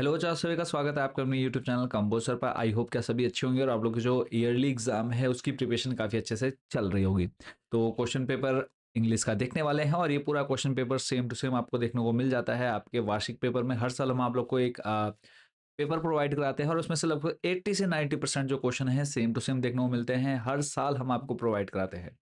Hello चार सभी का स्वागत है आपका अपने यूट्यूब चैनल कंपोजर पर। आई होप क्या सभी अच्छे होंगे और आप लोग की जो ईयरली एग्जाम है उसकी प्रिपरेशन काफ़ी अच्छे से चल रही होगी। तो क्वेश्चन पेपर इंग्लिश का देखने वाले हैं और ये पूरा question paper same to same आपको देखने को मिल जाता है आपके वार्षिक पेपर में। हर साल हम आप लोग को एक पेपर प्रोवाइड कराते हैं और उसमें से लगभग 80 से 90% जो क्वेश्चन है सेम टू सेम देखने को मिलते हैं। हर साल हम आपको प्रोवाइड कराते हैं।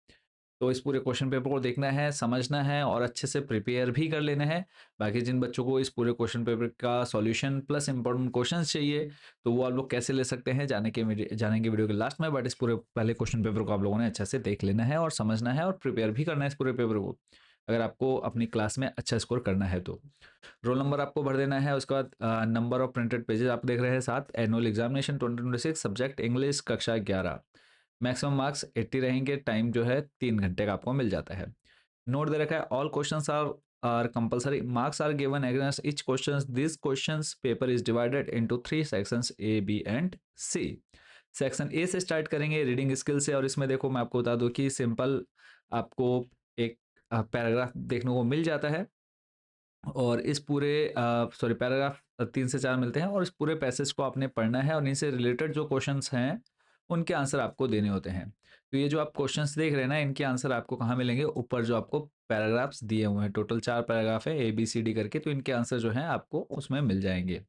तो इस पूरे क्वेश्चन पेपर को देखना है, समझना है और अच्छे से प्रिपेयर भी कर लेना है। बाकी जिन बच्चों को इस पूरे क्वेश्चन पेपर का सॉल्यूशन प्लस इंपॉर्टेंट क्वेश्चंस चाहिए, तो वो आप लोग कैसे ले सकते हैं जानेंगे वीडियो के लास्ट में। बट इस पूरे पहले क्वेश्चन पेपर को आप लोगों ने अच्छे से देख लेना है और समझना है और प्रिपेयर भी करना है इस पूरे पेपर को, अगर आपको अपनी क्लास में अच्छा स्कोर करना है तो। रोल नंबर आपको भर देना है, उसके बाद नंबर ऑफ प्रिंटेड पेजेस आप देख रहे हैं 7। एनुअल एग्जामिनेशन 2026, सब्जेक्ट इंग्लिश, कक्षा 11। मैक्सिमम मार्क्स 80 रहेंगे। टाइम जो है 3 घंटे का आपको मिल जाता है। नोट दे रखा है, all questions are compulsory, marks are given against each questions, this questions paper is divided into 3 sections, A B and C. Section A से स्टार्ट करेंगे रीडिंग स्किल से, और इसमें देखो मैं आपको बता दूं कि सिंपल आपको एक पैराग्राफ देखने को मिल जाता है और इस पूरे पैराग्राफ 3 से 4 मिलते हैं और इस पूरे पैसेज को आपने पढ़ना है और इनसे रिलेटेड जो क्वेश्चंस हैं उनके आंसर आपको देने होते हैं। तो ये जो आप क्वेश्चंस देख रहे हैं ना, इनके आंसर आपको कहाँ मिलेंगे? ऊपर जो आपको पैराग्राफ्स दिए हुए हैं, टोटल 4 पैराग्राफ है ए बी सी डी करके, तो इनके आंसर जो हैं आपको उसमें मिल जाएंगे।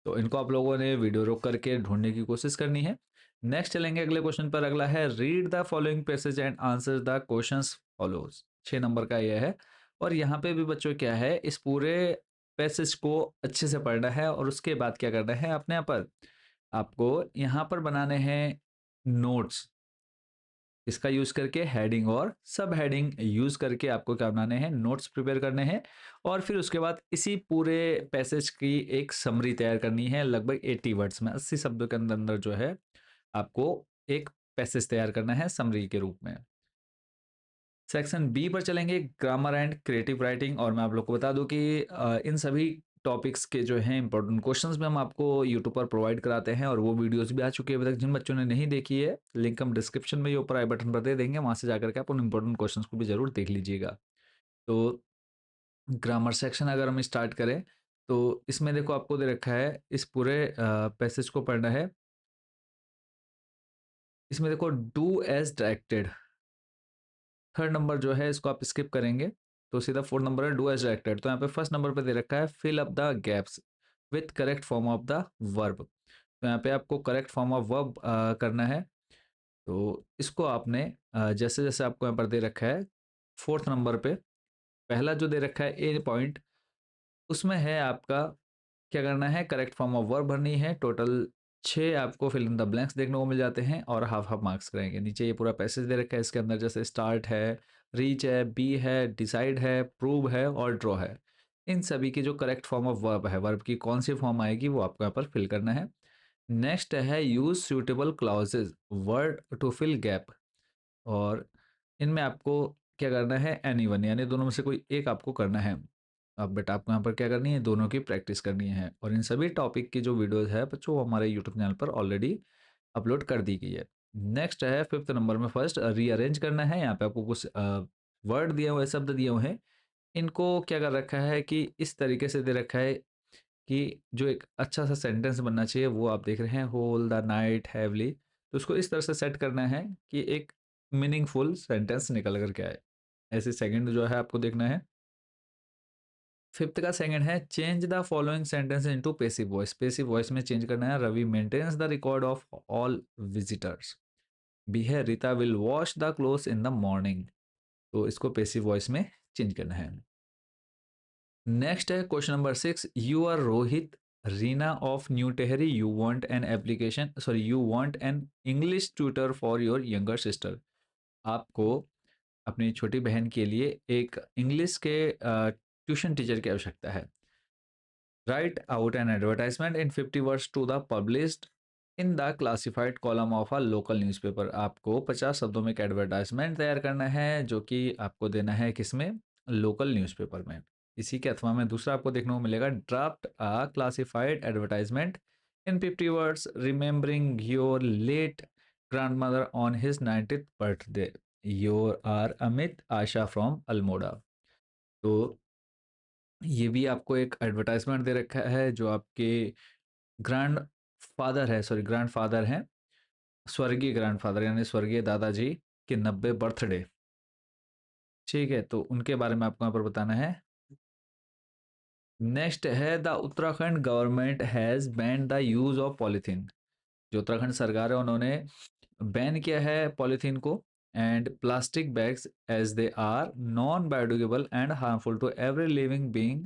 तो इनको आप लोगों ने वीडियो रोक करके ढूंढने की कोशिश करनी है। नेक्स्ट चलेंगे अगले क्वेश्चन पर। अगला है, read the following passage and answer the questions follows. 6 number का यह है और यहाँ पे भी बच्चों क्या है, इस पूरे पैसेज को अच्छे से पढ़ना है और उसके बाद क्या करना है, अपने यहाँ पर आपको यहाँ पर बनाने हैं नोट्स। इसका यूज करके हेडिंग और सब हेडिंग यूज करके आपको क्या बनाने हैं, नोट्स प्रिपेयर करने हैं। और फिर उसके बाद इसी पूरे पैसेज की एक समरी तैयार करनी है, लगभग 80 वर्ड्स में, 80 शब्दों के अंदर अंदर जो है आपको एक पैसेज तैयार करना है समरी के रूप में। सेक्शन बी पर चलेंगे, ग्रामर एंड क्रिएटिव राइटिंग। और मैं आप लोग को बता दूं कि इन सभी टॉपिक्स के जो हैं इंपॉर्टेंट क्वेश्चंस भी हम आपको यूट्यूब पर प्रोवाइड कराते हैं और वो वीडियोस भी आ चुकी है अभी तक। जिन बच्चों ने नहीं देखी है, लिंक हम डिस्क्रिप्शन में ये ऊपर आई बटन पर दे देंगे, वहां से जाकर के आप उन इंपॉर्टेंट क्वेश्चंस को भी जरूर देख लीजिएगा। तो ग्रामर सेक्शन अगर हम स्टार्ट करें तो इसमें देखो आपको दे रखा है, इस पूरे पैसेज को पढ़ना है। इसमें देखो, do as directed, 3rd number जो है इसको आप स्किप करेंगे तो सीधा 4th नंबर है, डू एज डायरेक्टेड। तो यहाँ पे 1st नंबर पे दे रखा है, fill up the gaps with correct form of the verb. तो यहाँ पे आपको करेक्ट फॉर्म ऑफ वर्ब करना है। तो इसको आपने जैसे जैसे आपको यहाँ पर दे रखा है 4th नंबर पे, पहला जो दे रखा है ए पॉइंट, उसमें है आपका क्या करना है, करेक्ट फॉर्म ऑफ वर्ब भरनी है। टोटल 6 आपको फिल इन द ब्लैंक्स देखने को मिल जाते हैं और हाफ हाफ मार्क्स करेंगे। नीचे ये पूरा पैसेज दे रखा है, इसके अंदर जैसे स्टार्ट है, रीच है, बी है, डिसाइड है, प्रूव है और ड्रॉ है। इन सभी की जो करेक्ट फॉर्म ऑफ वर्ब है, वर्ब की कौन सी फॉर्म आएगी वो आपको यहाँ पर फिल करना है। नेक्स्ट है, use suitable clauses word to fill gap. और इनमें आपको क्या करना है, एनी वन, यानी दोनों में से कोई एक आपको करना है। अब बेटा आपको यहाँ पर क्या करनी है, दोनों की प्रैक्टिस करनी है। और इन सभी टॉपिक की जो वीडियोस है बच्चों, वो हमारे यूट्यूब चैनल पर ऑलरेडी अपलोड कर दी गई है। नेक्स्ट है 5th नंबर में, फर्स्ट रीअरेंज करना है। यहाँ पे आपको कुछ वर्ड दिए हुए, शब्द दिए हुए हैं, इनको क्या कर रखा है कि इस तरीके से दे रखा है कि जो एक अच्छा सा सेंटेंस बनना चाहिए वो आप देख रहे हैं, होल द नाइट हैवली। तो उसको इस तरह से सेट करना है कि एक मीनिंगफुल सेंटेंस निकल कर के आए। ऐसे सेकंड जो है आपको देखना है। 5th का सेकंड है, change the following sentence into passive voice. Passive voice में चेंज करना है, Ravi maintains the record of all visitors. B है, Rita will wash the clothes in the morning. तो इसको पैसिव वॉइस में चेंज करना है। नेक्स्ट है question number 6, you are Rohit Reena of new Tehri, you want an application, sorry you want an English tutor for your younger sister. आपको अपनी छोटी बहन के लिए एक इंग्लिश के ट्यूशन टीचर की आवश्यकता है। Write out an advertisement in 50 words to the published in the classified column of a local newspaper. आपको 50 शब्दों में एक एडवर्टाइजमेंट तैयार करना है जो कि आपको देना है किसमें, लोकल न्यूज़पेपर में। इसी के अथवा में दूसरा आपको देखने को मिलेगा, draft a classified advertisement in 50 words remembering your late grandmother on his 90th birthday, your are Amit Asha from Almora. तो ये भी आपको एक एडवर्टाइजमेंट दे रखा है जो आपके ग्रैंड फादर है, सॉरी ग्रैंड फादर हैं, स्वर्गीय ग्रैंड फादर यानी स्वर्गीय दादाजी के 90 बर्थडे। ठीक है, तो उनके बारे में आपको यहाँ पर बताना है। नेक्स्ट है the Uttarakhand government has band the use of polythene. जो उत्तराखंड सरकार है उन्होंने बैन किया है पॉलीथीन को and plastic bags as they are non biodegradable and harmful to every living being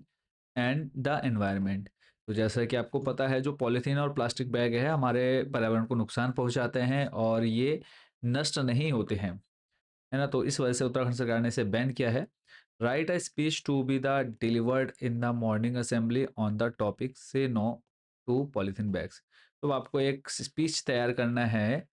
and the environment. तो जैसा कि आपको पता है जो पॉलीथीन और प्लास्टिक बैग है हमारे पर्यावरण को नुकसान पहुंचाते हैं और ये नष्ट नहीं होते हैं, है ना। तो इस वजह से उत्तराखंड सरकार ने इसे बैन किया है। Write a speech to be the delivered in the morning assembly on the topic say no to polythene bags. तो आपको एक स्पीच तैयार करना है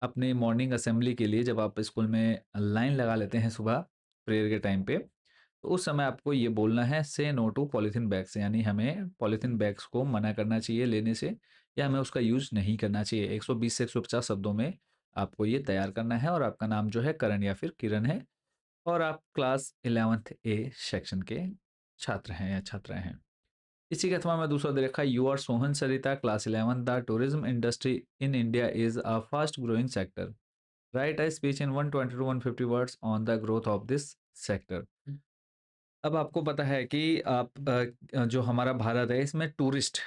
अपने मॉर्निंग असेंबली के लिए, जब आप स्कूल में लाइन लगा लेते हैं सुबह प्रेयर के टाइम पे, तो उस समय आपको ये बोलना है से नो टू पॉलीथीन बैग्स, यानी हमें पॉलीथीन बैग्स को मना करना चाहिए लेने से, या हमें उसका यूज़ नहीं करना चाहिए। 120 से 150 शब्दों में आपको ये तैयार करना है। और आपका नाम जो है करण या फिर किरण है और आप क्लास 11th ए सेक्शन के छात्र हैं या छात्राएं हैं। इसी के अथवा में दूसरा दे रखा है you are Sohan Sarita class 11 the tourism industry in India is a fast growing sector. Write a speech in 120 to 150 words on the growth of this sector। अब आपको पता है कि आप जो हमारा भारत है इसमें टूरिस्ट,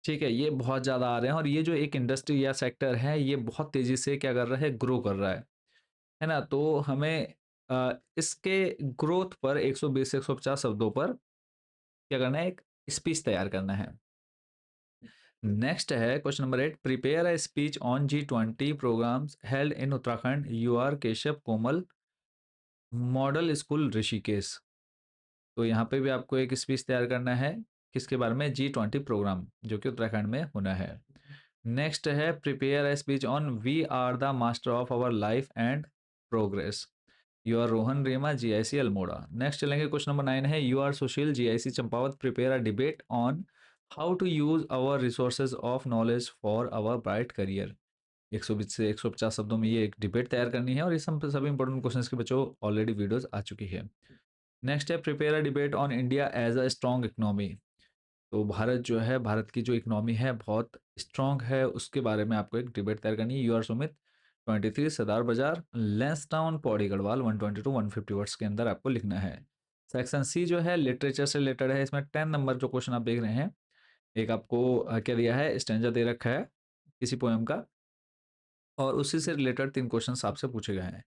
ठीक है, ये बहुत ज़्यादा आ रहे हैं और ये जो एक इंडस्ट्री या सेक्टर है ये बहुत तेज़ी से क्या कर रहा है, ग्रो कर रहा है ना। तो हमें इसके ग्रोथ पर 120 से 150 शब्दों पर क्या करना है, एक स्पीच तैयार करना है। नेक्स्ट है question number 8, prepare a speech on G20 programmes held in Uttarakhand, you are Keshav Komal, model school Rishikesh. तो यहाँ पे भी आपको एक स्पीच तैयार करना है किसके बारे में, G20 प्रोग्राम जो कि उत्तराखंड में होना है। नेक्स्ट है prepare a speech on we are the master of our life and progress, you are Rohan Rema GIC Almora. Next चलेंगे क्वेश्चन नंबर 9 है you are Sushil GIC Champawat, prepare a debate on how to use our resources of knowledge for our bright career. 120 से 150 शब्दों में ये एक debate तैयार करनी है और ये सब सभी इंपॉर्टेंट क्वेश्चंस के बच्चों ऑलरेडी वीडियोस आ चुकी है। नेक्स्ट है prepare a debate on India as a strong economy. तो भारत जो है, भारत की जो इकोनॉमी है बहुत स्ट्रॉन्ग है, उसके बारे में आपको एक डिबेट तैयार करनी है। यू आर सुमित 23 सरदार बाजार लेंसटाउन पौड़ी गढ़वाल 120 टू 150 वर्ड्स के अंदर आपको लिखना है। सेक्शन सी जो है लिटरेचर से रिलेटेड है, इसमें 10 नंबर जो क्वेश्चन आप देख रहे हैं, एक आपको क्या दिया है, स्टैंजा दे रखा है किसी पोएम का और उसी से रिलेटेड 3 क्वेश्चन आपसे पूछे गए हैं।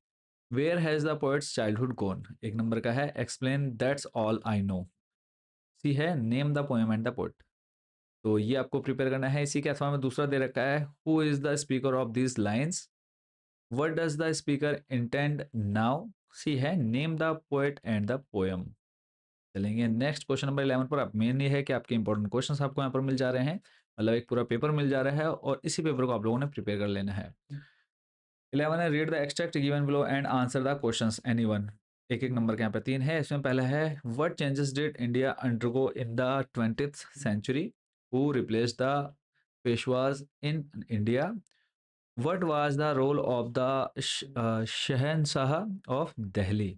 Where has the poet's childhood gone, एक नंबर का है explain that's all I know, C है name the poem and the poet. तो ये आपको प्रिपेयर करना है। इसी के अथवा में दूसरा दे रखा है who is the speaker of this lines, what does the speaker intend now, C है name the poet and the poem. चलेंगे नेक्स्ट क्वेश्चन नंबर 11 पर। आप मेन ये है कि आपके इंपॉर्टेंट क्वेश्चंस आपको यहाँ पर मिल जा रहे हैं, मतलब एक पूरा पेपर मिल जा रहा है और इसी पेपर को आप लोगों ने प्रिपेयर कर लेना है। 11 है read the extract given below and answer the questions anyone. एक एक नंबर के यहाँ पे 3 है। इसमें पहला है what changes did India undergo in the 20th century, who replace the Peshwas in India, what was the role of the Shahenshah of Delhi.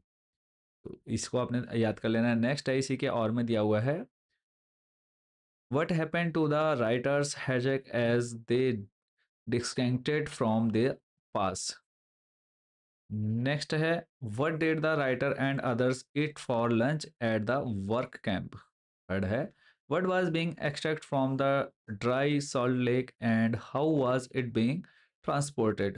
तो इसको आपने याद कर लेना है। नेक्स्ट है इसी के और में दिया हुआ है what happened to the writer's hijack as they disconnected from the past. Next है what did the writer and others eat for lunch at the work camp. Third है what was being extract from the dry salt lake and how was it being transported.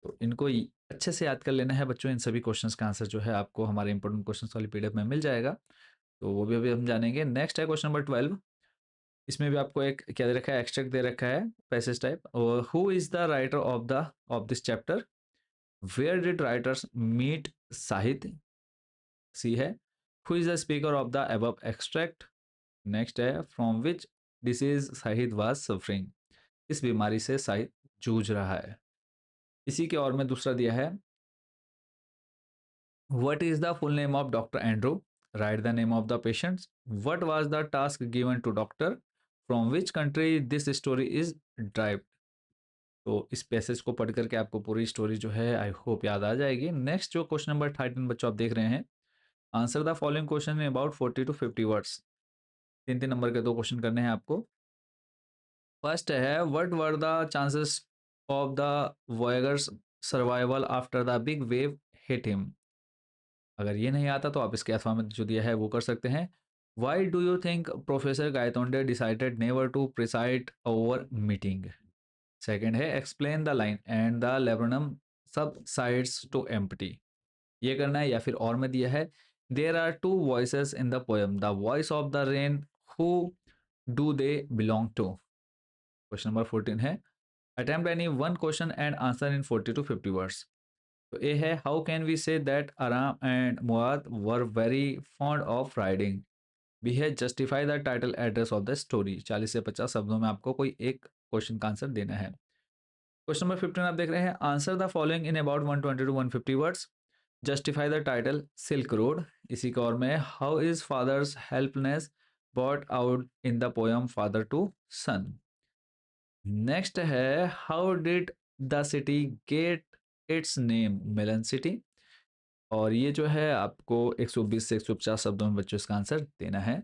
तो इनको अच्छे से याद कर लेना है बच्चों। इन सभी क्वेश्चंस का आंसर जो है आपको हमारे इंपॉर्टेंट क्वेश्चंस वाली PDF में मिल जाएगा, तो वो भी अभी हम जानेंगे। नेक्स्ट है क्वेश्चन नंबर 12। इसमें भी आपको एक क्या दे रखा है, एक्सट्रैक्ट दे रखा है passage type. Who is the writer of this chapter, where did writers meet Sahitya, C है who is the speaker of the above extract. Next है from which disease Sahid was suffering, इस बीमारी से साहिद जूझ रहा है। इसी के और में दूसरा दिया है what is the full name of doctor Andrew, write the name of the patients, what was the task given to doctor, from which country this story is drive. तो इस पैसेज को पढ़ करके आपको पूरी स्टोरी जो है आई होप याद आ जाएगी। नेक्स्ट जो क्वेश्चन नंबर 13 बच्चों आप देख रहे हैं, answer the following question in about 40 to 50 words. 3-3 number के 2 क्वेश्चन करने हैं आपको। फर्स्ट है what were the chances of the voyager's survival after the big wave hit him. अगर ये नहीं आता तो आप इसके अथवा में जो दिया है वो कर सकते हैं। Why do you think professor Gaitonde decided never to preside over meeting. Second है explain the line and the laburnum subsides to empty. ये करना है या फिर और में दिया है there are two voices in the poem the voice of the rain who do they belong to. Question number 14 है attempt any one question and answer in 40 to 50 words. तो ये है how can we say that Aram and Mourad were very fond of riding. B है justify the title address of the story. 40 से 50 शब्दों में आपको कोई एक क्वेश्चन का आंसर देना है। क्वेश्चन नंबर 15 आप देख रहे हैं answer the following in about 120 to 150 words. Justify the title silk road. इसी का और में how is father's helplessness brought out in the poem father to son. Next है how did the city get its name melon city. और ये जो है आपको 120 से 150 शब्दों में बच्चों इसका आंसर देना है।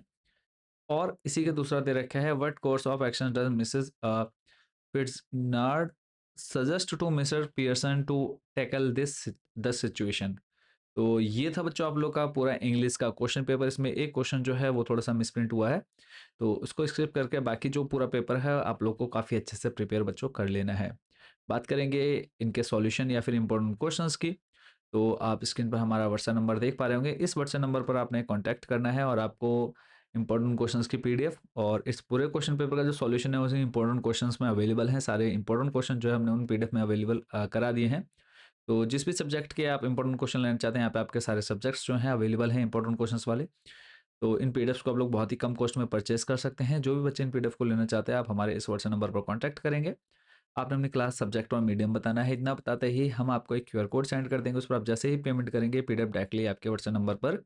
और इसी के दूसरा दे रखा है what course of action does Mrs Fitzpatrick suggest to Mr Pearson to tackle this the situation. तो ये था बच्चों आप लोग का पूरा इंग्लिश का क्वेश्चन पेपर। इसमें एक क्वेश्चन जो है वो थोड़ा सा मिसप्रिंट हुआ है, तो उसको स्किप करके बाकी जो पूरा पेपर है आप लोग को काफ़ी अच्छे से प्रिपेयर बच्चों कर लेना है। बात करेंगे इनके सॉल्यूशन या फिर इंपॉर्टेंट क्वेश्चंस की, तो आप स्क्रीन पर हमारा व्हाट्सएप नंबर देख पा रहे होंगे। इस व्हाट्सएप नंबर पर आपने कांटेक्ट करना है और आपको इंपॉर्टेंट क्वेश्चंस की पीडीएफ और इस पूरे क्वेश्चन पेपर का जो सॉल्यूशन है उसी इंपॉर्टेंट क्वेश्चंस में अवेलेबल हैं। सारे इंपॉर्टेंट क्वेश्चन जो है हमने उन पीडीएफ में अवेलेबल करा दिए हैं। तो जिस भी सब्जेक्ट के आप इंपॉर्टेंट क्वेश्चन लेना चाहते हैं यहाँ पे आपके सारे सब्जेक्ट्स जो हैं अवेलेबल हैं इंपॉर्टेंट क्वेश्चंस वाले। तो इन पीडीएफ्स को आप लोग बहुत ही कम कॉस्ट में परचेस कर सकते हैं। जो भी बच्चे इन पीडीएफ को लेना चाहते हैं आप हमारे इस व्हाट्सएप नंबर पर कॉन्टैक्ट करेंगे। आपने अपनी क्लास सब्जेक्ट और मीडियम बताना है। इतना बताते ही हम आपको एक क्यूआर कोड सेंड कर देंगे, उस पर आप जैसे ही पेमेंट करेंगे पीडीएफ डायरेक्टली आपके व्हाट्सएप नंबर पर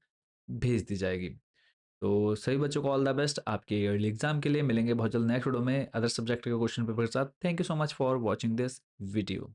भेज दी जाएगी। तो सभी बच्चों को ऑल द बेस्ट आपके ईयरली एग्जाम के लिए। मिलेंगे बहुत जल्द नेक्स्ट वीडियो में अदर सब्जेक्ट के क्वेश्चन पेपर के साथ। Thank you so much for watching this video.